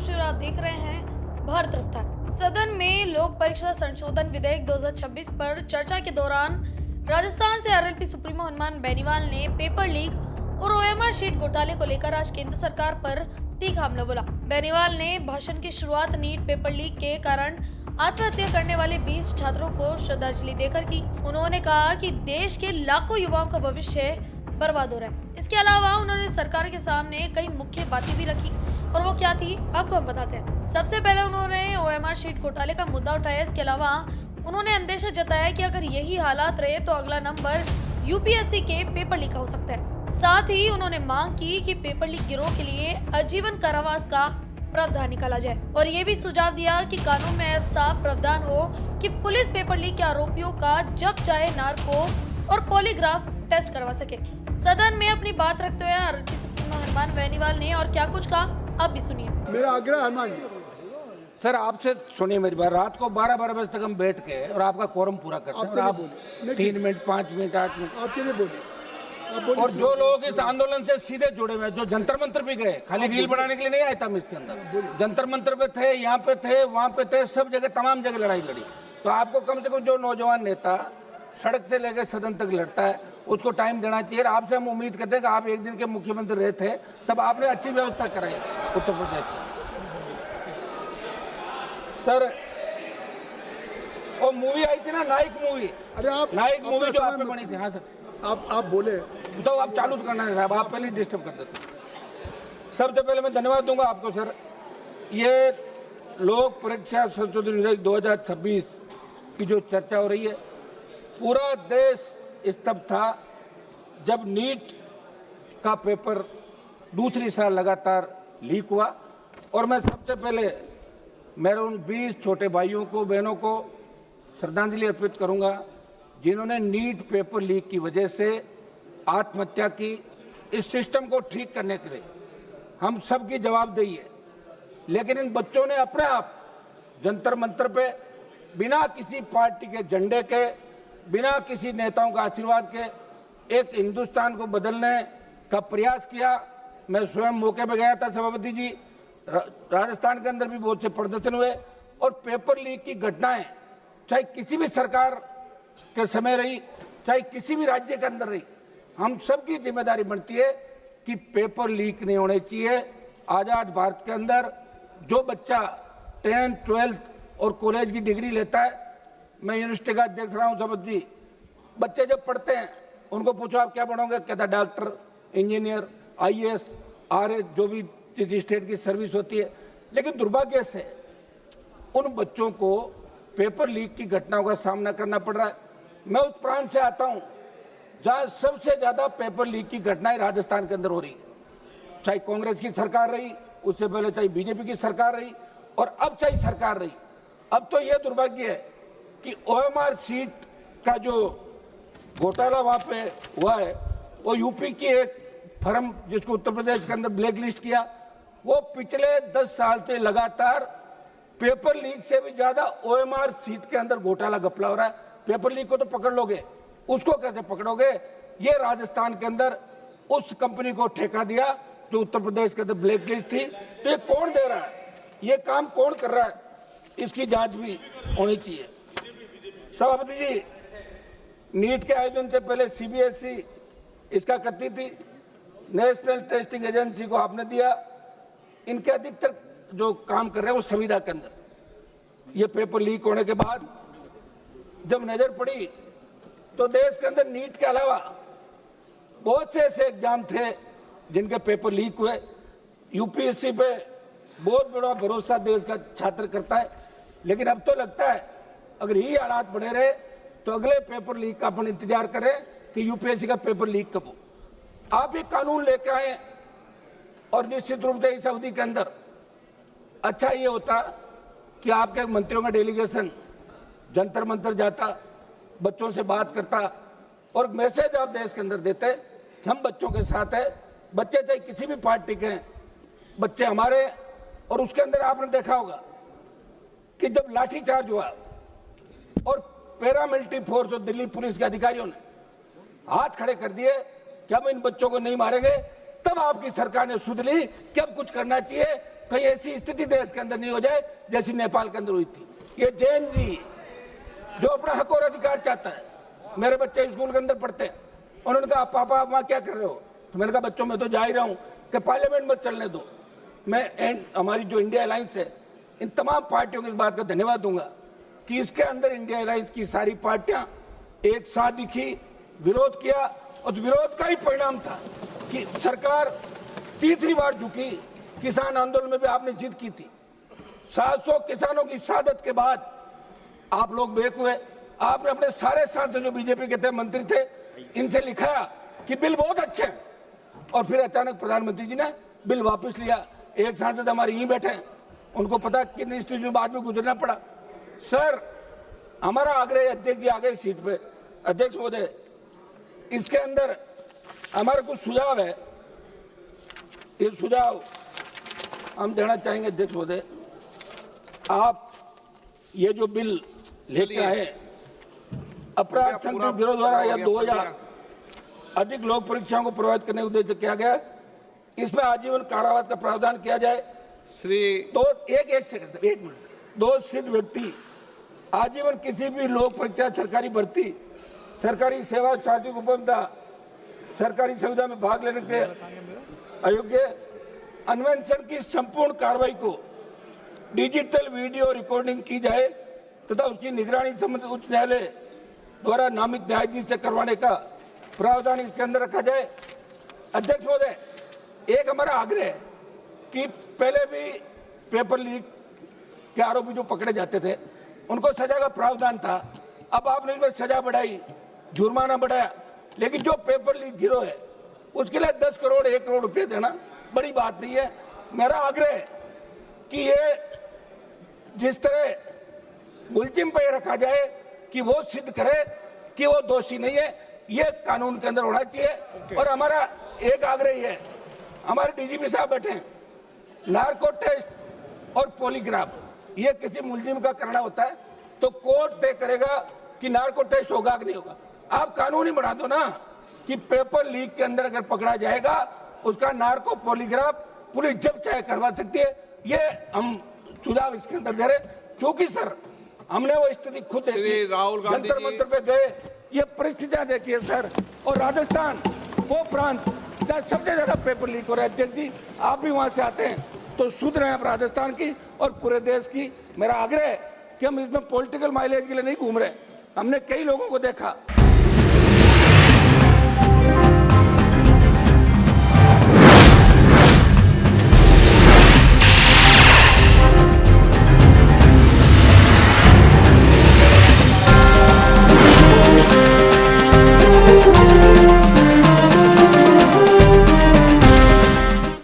नमस्कार, आप देख रहे हैं भारत रफ्तार। सदन में लोक परीक्षा संशोधन विधेयक 2026 पर चर्चा के दौरान राजस्थान से आरएलपी सुप्रीमो हनुमान बेनीवाल ने पेपर लीक और ओएमआर शीट घोटाले को लेकर आज केंद्र सरकार पर तीखा हमला बोला। बेनीवाल ने भाषण की शुरुआत नीट पेपर लीक के कारण आत्महत्या करने वाले 20 छात्रों को श्रद्धांजलि देकर की। उन्होंने कहा कि देश के लाखों युवाओं का भविष्य बर्बाद हो रहा है। इसके अलावा उन्होंने सरकार के सामने कई मुख्य बातें भी रखी और वो क्या थी आपको हम बताते हैं। सबसे पहले उन्होंने ओएमआर शीट घोटाले का मुद्दा उठाया। इसके अलावा उन्होंने अंदेशा जताया कि अगर यही हालात रहे तो अगला नंबर यूपीएससी के पेपर लीक हो सकता है। साथ ही उन्होंने मांग की कि पेपर लीक गिरोह के लिए आजीवन कारावास का प्रावधान निकाला जाए और ये भी सुझाव दिया कि कानून में ऐसा प्रावधान हो कि पुलिस पेपर लीक के आरोपियों का जब चाहे नार्को और पॉलीग्राफ टेस्ट करवा सके। सदन में अपनी बात रखते हुए आरएलपी सुप्रीमो हनुमान बेनीवाल ने और क्या कुछ कहा आप भी सुनिए। मेरा आग्रह हनुमान जी सर आपसे सुनिए मेरी बात। रात को 12-12 बजे तक हम बैठ के और आपका कोरम पूरा करते हैं और आप 3 मिनट 5 मिनट 8 मिनट आपके लिए बोलिए। और जो लोग इस आंदोलन से सीधे जुड़े हुए हैं, जो जंतर मंत्र भी गए, खाली रील बनाने के लिए नहीं आया था हम इसके अंदर, जंतर मंत्र पे थे, यहाँ पे थे, वहां पे थे, सब जगह तमाम जगह लड़ाई लड़ी। तो आपको कम से कम जो नौजवान नेता सड़क से लेकर सदन तक लड़ता है उसको टाइम देना चाहिए। आपसे हम उम्मीद करते हैं कि आप एक दिन के मुख्यमंत्री रहे थे, तब आपने अच्छी व्यवस्था कराई उत्तर प्रदेश में। सर वो मूवी आई थी ना, नायक मूवी, अरे आप नायक मूवी जो आप पे बनी थी। हाँ सर आप बोले तो आप चालू करना है साहब, आप पहले डिस्टर्ब कर देते। सबसे पहले मैं धन्यवाद दूंगा आपको सर। ये लोक परीक्षा संशोधन विधेयक 2026 की जो चर्चा हो रही है, पूरा देश स्तब्ध था जब नीट का पेपर दूसरी साल लगातार लीक हुआ। और मैं सबसे पहले मेरे उन 20 छोटे भाइयों को बहनों को श्रद्धांजलि अर्पित करूंगा जिन्होंने नीट पेपर लीक की वजह से आत्महत्या की। इस सिस्टम को ठीक करने के लिए हम सबकी जवाबदेही है, लेकिन इन बच्चों ने अपने आप जंतर मंतर पे बिना किसी पार्टी के झंडे के, बिना किसी नेताओं का आशीर्वाद के एक हिंदुस्तान को बदलने का प्रयास किया। मैं स्वयं मौके पर गया था सभापति जी, राजस्थान के अंदर भी बहुत से प्रदर्शन हुए और पेपर लीक की घटनाएं चाहे किसी भी सरकार के समय रही, चाहे किसी भी राज्य के अंदर रही, हम सबकी जिम्मेदारी बनती है कि पेपर लीक नहीं होने चाहिए। आजाद भारत के अंदर जो बच्चा 10th 12th और कॉलेज की डिग्री लेता है, मैं यूनिवर्सिटी का अध्यक्ष रहा हूं सभापति जी, बच्चे जब पढ़ते हैं उनको पूछो आप क्या बनोगे, कहता डॉक्टर, इंजीनियर, आईएएस, आरएस, जो भी जिस स्टेट की सर्विस होती है। लेकिन दुर्भाग्य से उन बच्चों को पेपर लीक की घटनाओं का सामना करना पड़ रहा है। मैं उस प्रांत से आता हूं जहां सबसे ज्यादा पेपर लीक की घटनाएं राजस्थान के अंदर हो रही है, चाहे कांग्रेस की सरकार रही, उससे पहले चाहे बीजेपी की सरकार रही और अब चाहे सरकार रही। अब तो यह दुर्भाग्य है कि ओएमआर शीट का जो घोटाला वहां पे हुआ है, वो यूपी की एक फर्म जिसको उत्तर प्रदेश के अंदर ब्लैक लिस्ट किया, वो पिछले 10 साल से लगातार पेपर लीक से भी ज्यादा ओएमआर शीट के अंदर घोटाला घपला हो रहा है। पेपर लीक को तो पकड़ लोगे, उसको कैसे पकड़ोगे? ये राजस्थान के अंदर उस कंपनी को ठेका दिया जो उत्तर प्रदेश के अंदर ब्लैक लिस्ट थी। तो ये कौन दे रहा है, ये काम कौन कर रहा है, इसकी जांच भी होनी चाहिए। सभापति जी, नीट के आयोजन से पहले सीबीएसई इसका करती थी, नेशनल टेस्टिंग एजेंसी को आपने दिया। इनके अधिकतर जो काम कर रहे हैं वो संविदा के अंदर। ये पेपर लीक होने के बाद जब नजर पड़ी तो देश के अंदर नीट के अलावा बहुत से ऐसे एग्जाम थे जिनके पेपर लीक हुए। यूपीएससी पे बहुत बड़ा भरोसा देश का छात्र करता है, लेकिन अब तो लगता है अगर यही हालात बने रहे तो अगले पेपर लीक का अपन इंतजार करें कि यूपीएससी का पेपर लीक कब हो। आप ये कानून लेके आए और निश्चित रूप से इस अवधि के अंदर अच्छा ये होता कि आपके मंत्रियों का डेलीगेशन जंतर मंतर जाता, बच्चों से बात करता और मैसेज आप देश के अंदर देते कि हम बच्चों के साथ है। बच्चे चाहे किसी भी पार्टी के हैं, बच्चे हमारे। और उसके अंदर आपने देखा होगा कि जब लाठीचार्ज हुआ और पैरामिलिट्री फोर्स और दिल्ली पुलिस के अधिकारियों ने हाथ खड़े कर दिए कि हम इन बच्चों को नहीं मारेंगे, तब आपकी सरकार ने सुध ली कि अब कुछ करना चाहिए, कहीं ऐसी स्थिति देश के अंदर नहीं हो जाए जैसी नेपाल के अंदर हुई थी। ये जैन जी जो अपना हक और अधिकार चाहता है, मेरे बच्चे स्कूल के अंदर पढ़ते हैं, उन्होंने कहा पापा आप वहां क्या कर रहे हो, तो मैंने कहा बच्चों में तो जा ही रहा हूं कि पार्लियामेंट मत चलने दो। मैं हमारी जो इंडिया अलायंस है, इन तमाम पार्टियों को इस बात का धन्यवाद दूंगा कि इसके अंदर इंडिया अलायंस की सारी पार्टियां एक साथ दिखी, विरोध किया, और विरोध का ही परिणाम था कि सरकार तीसरी बार झुकी। किसान आंदोलन में भी आपने जिद की थी। 700 किसानों की शहादत के बाद आप लोग बेक हुए। आपने अपने सारे सांसद जो बीजेपी के थे, मंत्री थे, इनसे लिखाया कि बिल बहुत अच्छे हैं, और फिर अचानक प्रधानमंत्री जी ने बिल वापस लिया। एक सांसद हमारे यहीं बैठे हैं, उनको पता कितनी स्थिति बाद में गुजरना पड़ा। सर, हमारा आग्रह, अध्यक्ष जी आ गए सीट पे, अध्यक्ष महोदय, इसके अंदर हमारा कुछ सुझाव है। ये सुझाव हम देना चाहेंगे। अध्यक्ष महोदय, आप ये जो बिल लेके आए, अपराध संगठन गिरोह द्वारा या 2000 अधिक लोक परीक्षाओं को प्रभावित करने के उद्देश्य से किया गया, इसमें आजीवन कारावास का प्रावधान किया जाए। तो एक मिनट, दो सिद्ध व्यक्ति आजीवन किसी भी लोक परीक्षा, सरकारी भर्ती, सरकारी सेवा, सार्वजनिक उपभोक्ता, सरकारी सुविधा में भाग लेने के अयोग्य, अन्वेषण की संपूर्ण कार्रवाई को डिजिटल वीडियो रिकॉर्डिंग की जाए तथा उसकी निगरानी संबंधित उच्च न्यायालय द्वारा नामित न्यायाधीश से करवाने का प्रावधान इसके अंदर रखा जाए। अध्यक्ष महोदय, एक हमारा आग्रह है कि पहले भी पेपर लीक के आरोपी जो पकड़े जाते थे उनको सजा का प्रावधान था। अब आपने इसमें सजा बढ़ाई, जुर्माना बढ़ाया, लेकिन जो पेपर लीक गिरोह है उसके लिए 10 करोड़ 1 करोड़ रुपए देना बड़ी बात नहीं है। मेरा आग्रह है कि ये जिस तरह मुलजिम पे रखा जाए कि वो सिद्ध करे कि वो दोषी नहीं है, ये कानून के अंदर होना चाहिए। और हमारा एक आग्रह ये है, हमारे डीजीपी साहब बैठे हैं, नार्को टेस्ट और पॉलीग्राफ ये किसी मुलजिम का करना होता है तो कोर्ट तय करेगा कि नार्को टेस्ट होगा कि नहीं होगा। आप कानून ही बना दो ना कि पेपर लीक के अंदर अगर पकड़ा जाएगा उसका नार्को पॉलीग्राफ पुलिस जब चाहे करवा सकती है। ये हम सुझाव इसके अंदर दे रहे, क्योंकि सर हमने वो स्थिति खुद देखी, जंतर मंतर पे गए, ये परिस्थितियां देखी है सर। और राजस्थान वो प्रांत जहाँ सबसे ज्यादा पेपर लीक हो रहा है। अध्यक्ष जी, आप भी वहां से आते हैं तो सुध रहे हैं राजस्थान की और पूरे देश की। मेरा आग्रह है कि हम इसमें पॉलिटिकल माइलेज के लिए नहीं घूम रहे। हमने कई लोगों को देखा